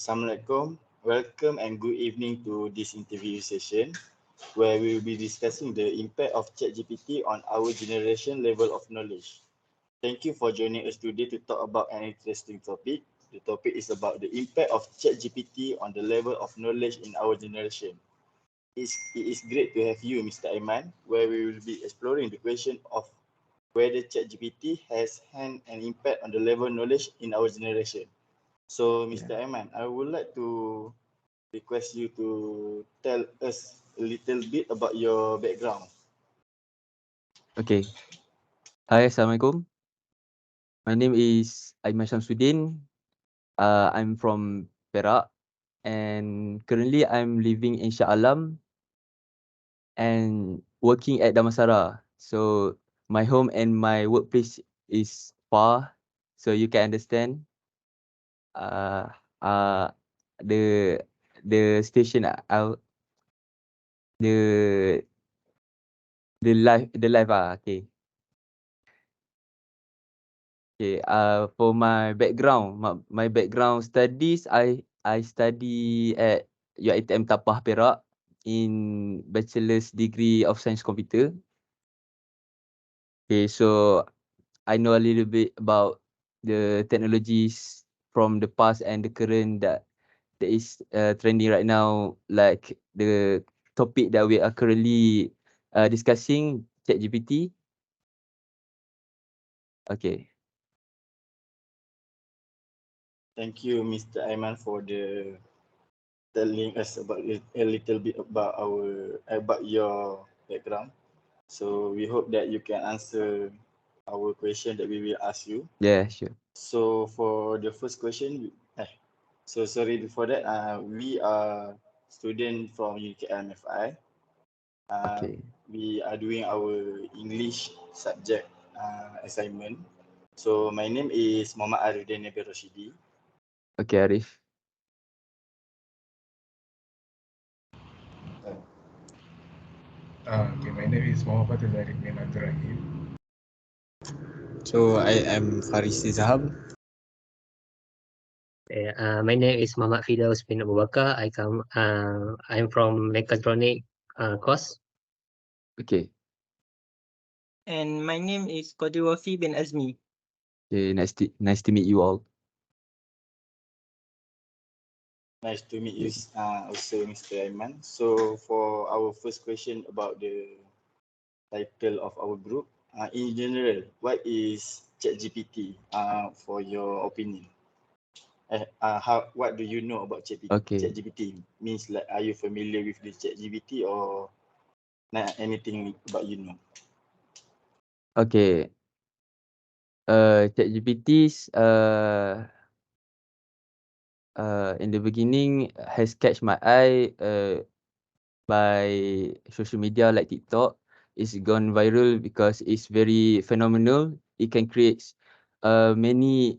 Assalamualaikum. Welcome and good evening to this interview session where we will be discussing the impact of ChatGPT on our generation level of knowledge. Thank you for joining us today to talk about an interesting topic. The topic is about the impact of ChatGPT on the level of knowledge in our generation. It is great to have you, Mr. Aiman, where we will be exploring the question of whether ChatGPT has had an impact on the level of knowledge in our generation. So, Mr. Aiman, I would like to request you to tell us a little bit about your background. Okay. Hi, Assalamualaikum. My name is Aiman Shamsuddin. I'm from Perak and currently I'm living in Shah Alam and working at Damansara. So my home and my workplace is far, so you can understand. Uh, uh, the the station out the the life okay. Okay, for my background, my background studies, I study at UiTM Tapah Perak in Bachelor's Degree of Science Computer. Okay, so I know a little bit about the technologies from the past and the current that is trending right now, like the topic that we are currently discussing, ChatGPT. Okay. Thank you, Mr. Aiman, for telling us about a little bit about your background. So we hope that you can answer our question that we will ask you. Yeah, sure. So for the first question, so sorry before that, we are student from UKMFI. Okay. We are doing our English subject assignment. So my name is Muhammad Arifin Nabil Rashidi. Okay, Arif. Okay, my name is Muhammad Fatul bin Abdul Rahim. So I am Faris Zahab. My name is Muhammad Fidaus bin Abu Bakar. I'm from Mechatronic course. Okay. And my name is Qadiwafi bin Azmi. Okay, nice to meet you all. Nice to meet you also, Mr. Aiman. So for our first question about the title of our group, in general, what is ChatGPT for your opinion? What do you know about ChatGPT? Okay. ChatGPT means like, are you familiar with the ChatGPT or anything about you know? Okay. ChatGPT's in the beginning has catch my eye by social media like TikTok. It's gone viral because it's very phenomenal. It can create many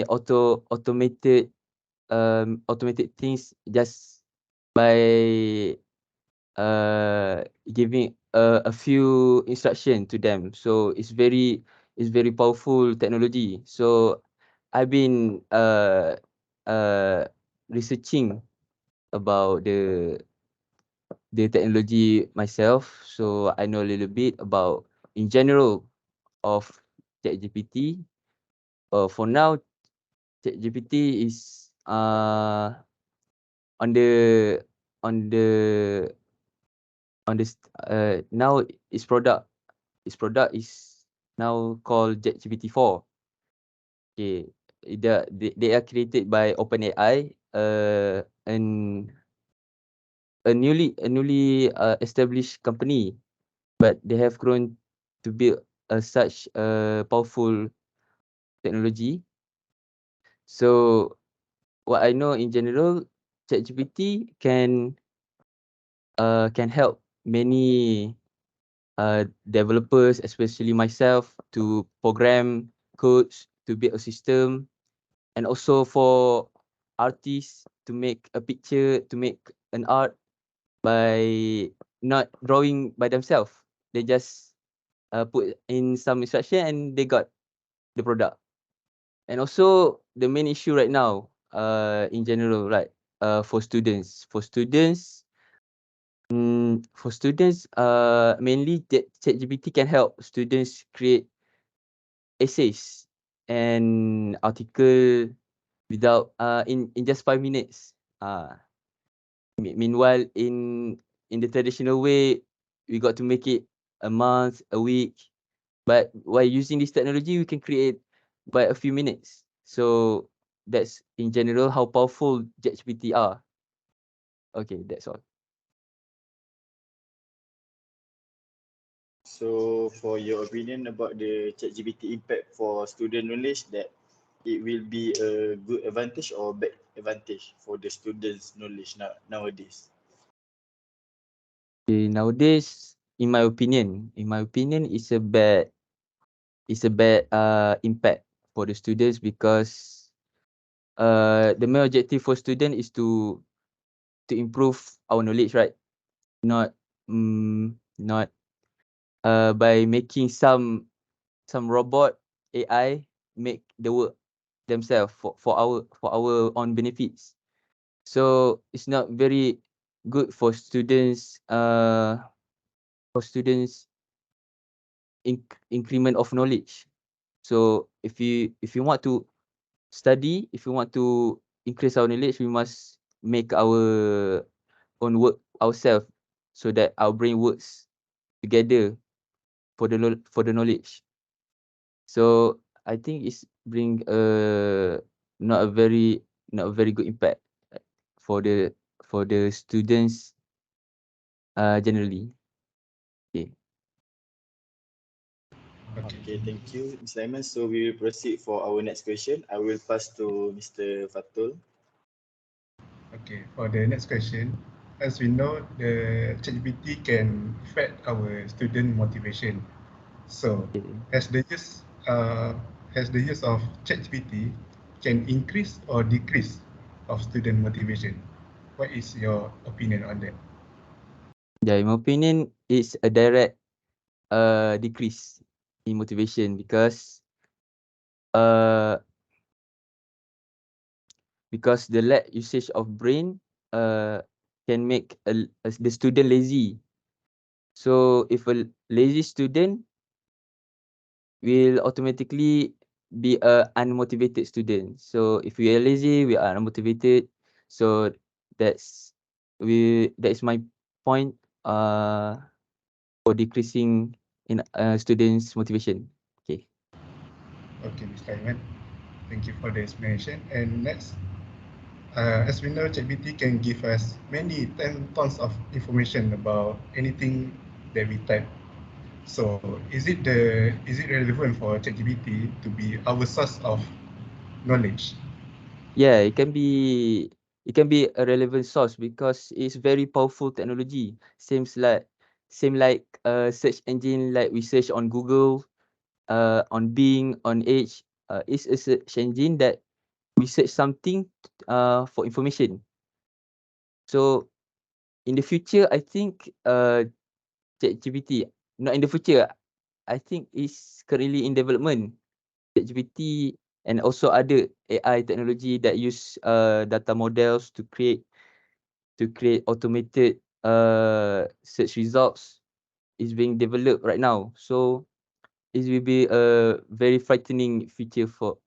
automated things just by giving a few instruction to them. So it's very powerful technology. So I've been researching about the technology myself. So I know a little bit about in general of ChatGPT. For now, ChatGPT is on the now its product is now called ChatGPT 4. Okay, they are created by OpenAI, and a newly established company, but they have grown to build such a powerful technology. So what I know in general, ChatGPT can help many developers, especially myself, to program codes, to build a system, and also for artists to make a picture, to make an art by not drawing by themselves. They just put in some instruction and they got the product. And also the main issue right now in general, right? For students. Mainly ChatGPT can help students create essays and article without in just 5 minutes. Meanwhile, in the traditional way, we got to make it a month, a week. But while using this technology, we can create by a few minutes. So that's in general how powerful ChatGPT are. Okay, that's all. So for your opinion about the ChatGPT impact for student knowledge, that it will be a good advantage or bad advantage for the students' knowledge nowadays? Okay, nowadays, in my opinion, it's a bad impact for the students because the main objective for student is to improve our knowledge, right? Not not by making some robot AI make the work themselves for our own benefits. So it's not very good for students increment of knowledge. So if you want to study, if you want to increase our knowledge, we must make our own work ourselves so that our brain works together for the knowledge. So I think it's bring not a very not a very good impact for the students generally. Okay. Okay, thank you, Mr. Aiman. So we will proceed for our next question. I will pass to Mr. Fatul. Okay, for the next question, as we know, the ChatGPT can affect our student motivation. So, Okay. has the use of ChatGPT can increase or decrease of student motivation? What is your opinion on that? Yeah, in my opinion, it's a direct decrease in motivation uh because the lack usage of brain can make the student lazy. So if a lazy student will automatically be a unmotivated student. So if we are lazy, we are unmotivated. So that's that is my point for decreasing in students' motivation. Okay. Okay, Mr. Iman, thank you for the explanation. And next, as we know, ChatGPT can give us many tons of information about anything that we type. So, is it relevant for ChatGPT to be our source of knowledge? Yeah, it can be a relevant source because it's very powerful technology. Same like search engine like we search on Google, on Bing, on Edge. It's a search engine that we search something for information. So in the future, I think ChatGPT, not in the future, I think it's currently in development. ChatGPT and also other AI technology that use data models to create automated search results is being developed right now. So it will be a very frightening future for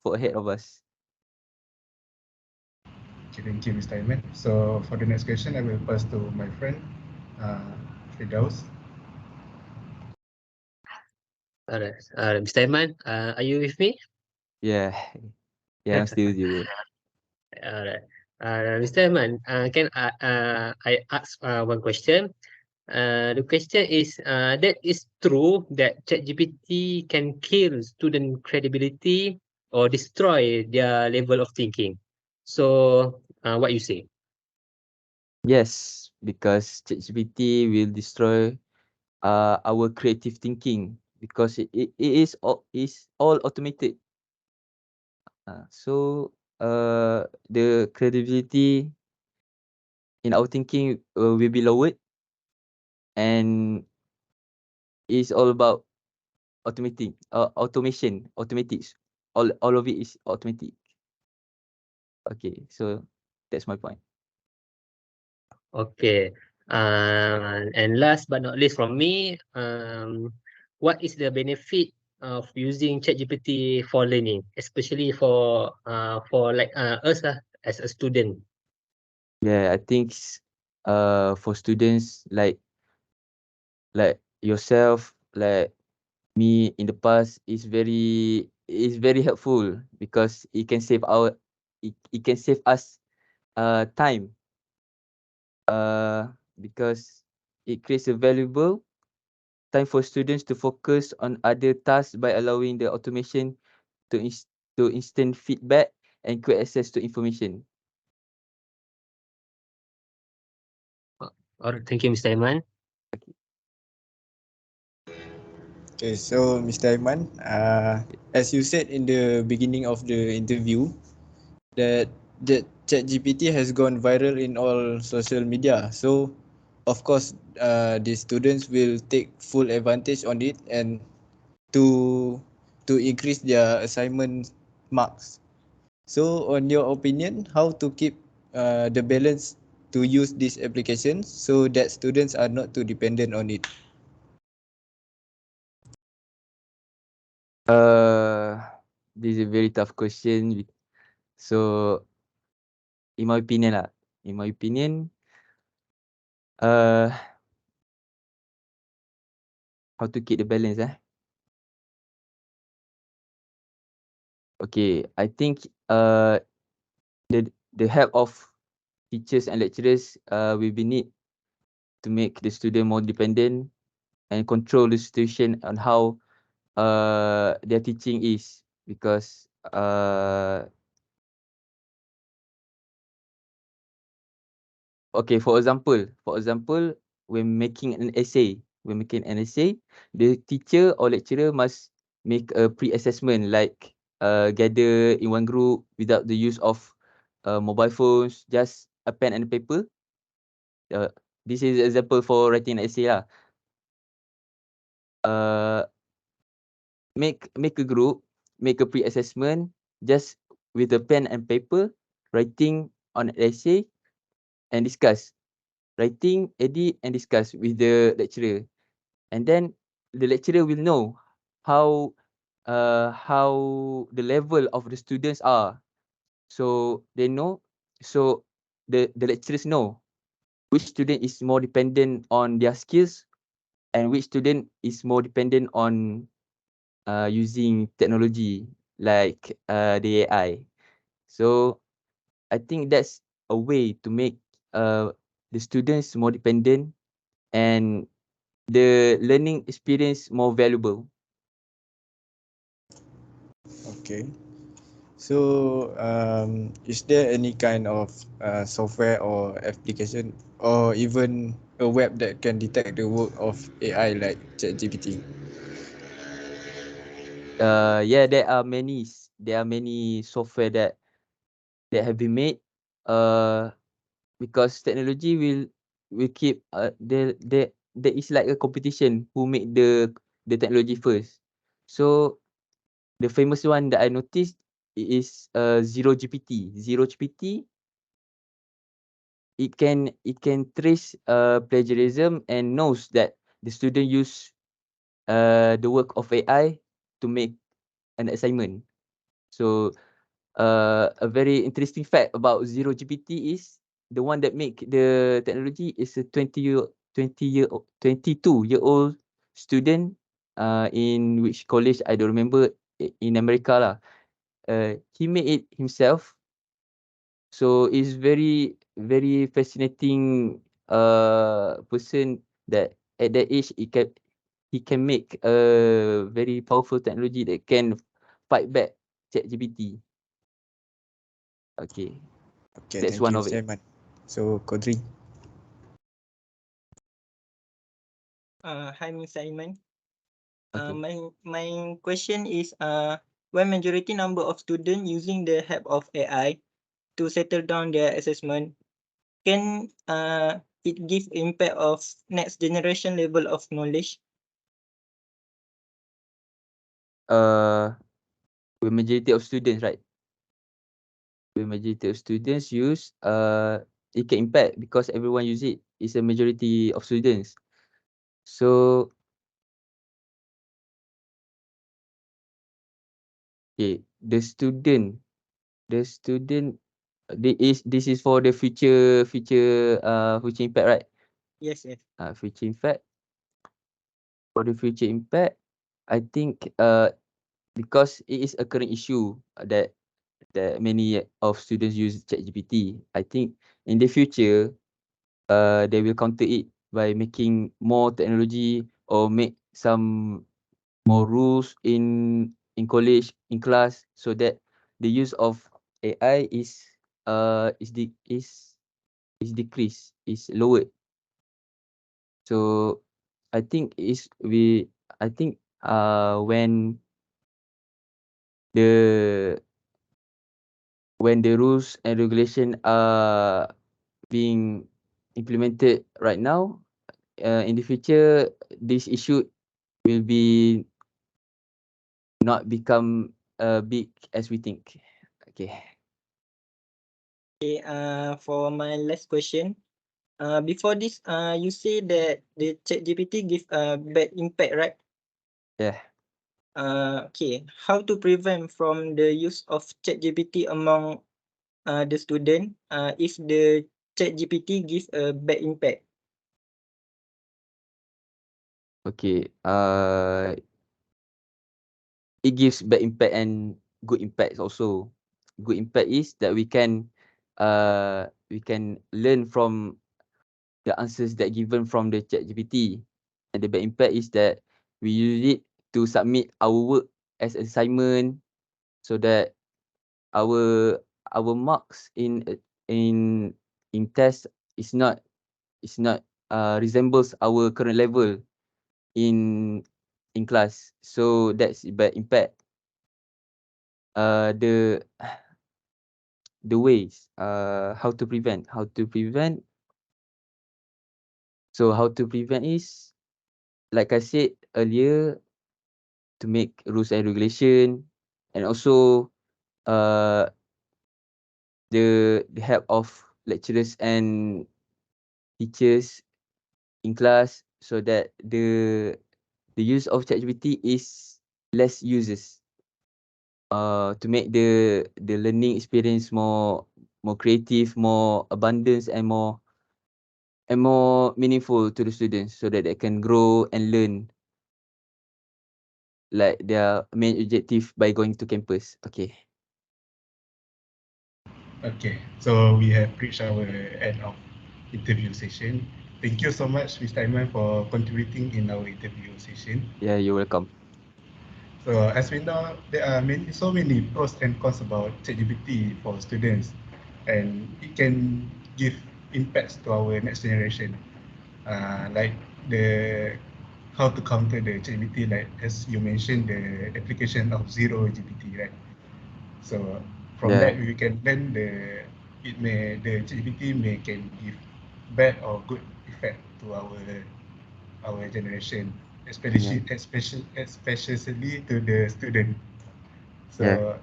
ahead of us. Okay, thank you, Mr. Iman. So, for the next question, I will pass to my friend, uh, Firdaus. Alright, Mr. Iman, are you with me? Yeah, yeah, I'm still with you, bro. Alright. Mr. Iman, can I ask one question? The question is, that is true that ChatGPT can kill student credibility or destroy their level of thinking. So, what you say? Yes, because ChatGPT will destroy our creative thinking because is all automated. So the credibility in our thinking will be lowered, and it's all about automation, automatics. All of it is automatic. Okay, so that's my point. Okay. And last but not least from me, what is the benefit of using ChatGPT for learning, especially for like us as a student? Yeah, I think for students like yourself, like me in the past is very helpful because it can save us time because it creates a valuable time for students to focus on other tasks by allowing the automation to to instant feedback and quick access to information. All right, thank you, Mr. Iman. Okay, so Mr. Aiman, as you said in the beginning of the interview, that ChatGPT has gone viral in all social media. So, of course, the students will take full advantage on it and to increase their assignment marks. So, on your opinion, how to keep the balance to use this application so that students are not too dependent on it? Uh, this is a very tough question. So, in my opinion uh, how to keep the balance Okay, I think the help of teachers and lecturers will be need to make the student more dependent and control the situation on how their teaching is because okay, for example, when making an essay, the teacher or lecturer must make a pre-assessment like gather in one group without the use of mobile phones, just a pen and paper. Uh, this is example for writing an essay lah. Uh, make a group, make a pre-assessment just with a pen and paper, writing on an essay and discuss. Writing, edit and discuss with the lecturer. And then the lecturer will know how the level of the students are. So they know, so the lecturers know which student is more dependent on their skills and which student is more dependent on using technology like the AI. So I think that's a way to make the students more dependent and the learning experience more valuable. Okay. So, is there any kind of software or application or even a web that can detect the work of AI like ChatGPT? Yeah, there are many software that have been made because technology will keep there is like a competition who made the technology first. So the famous one that I noticed is Zero GPT. Zero GPT, it can trace plagiarism and knows that the student use the work of AI to make an assignment. So a very interesting fact about Zero GPT is the one that make the technology is a 22-year-old student in which college I don't remember, in America lah. He made it himself. So it's very fascinating person that at that age he can make a very powerful technology that can fight back ChatGPT. Okay, Okay, that's thank one you, of it. Simon. So, Kodri. Hi, Mr. Iman. Okay. My question is when majority number of students using the help of AI to settle down their assessment, can it give impact of next generation level of knowledge? With majority of students, right? when majority of students use, it can impact because everyone use it. It's a majority of students. So okay, the student, this is for the future impact, right? Yes, yes. Future impact. For the future impact, I think because it is a current issue that many of students use ChatGPT. I think in the future, they will counter it by making more technology or make some more rules in college, in class, so that the use of AI is decreased, is lowered. So I think I think the when the rules and regulation are being implemented right now, in the future, this issue will be not become big as we think. Okay. Okay, for my last question, before this, you say that the ChatGPT give a bad impact, right? Yeah. Okay, how to prevent from the use of ChatGPT among the student if the ChatGPT give a bad impact? Okay. It gives bad impact and good impacts also. Good impact is that we can learn from the answers that given from the ChatGPT. And the bad impact is that we use it to submit our work as assignment, so that our marks in test is not resembles our current level in class. So that's bad impact. The ways, how to prevent. So how to prevent is, like I said earlier, to make rules and regulation, and also the help of lecturers and teachers in class, so that the use of ChatGPT is less uses, to make the learning experience more creative, more abundance, and more meaningful to the students, so that they can grow and learn like their main objective by going to campus. Okay. Okay, so we have reached our end of interview session. Thank you so much, Mr. Iman, for contributing in our interview session. Yeah, you're welcome. So as we know, there are so many pros and cons about ChatGPT for students, and it can give impacts to our next generation. Like the how to counter the ChatGPT, like as you mentioned, the application of zero GPT, right? So from Yeah. that we can learn the ChatGPT may can give bad or good effect to our generation, Yeah. especially to the student. Yeah. So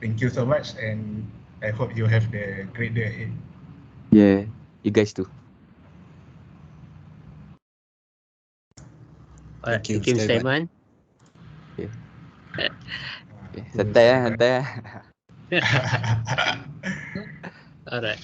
thank you so much, and I hope you have the great day ahead. Yeah. You guys too. Alright, Thank you, thank you, Mr. Mr. Iman. Iman. Okay. Okay. We'll Santai see you santai back. Alright.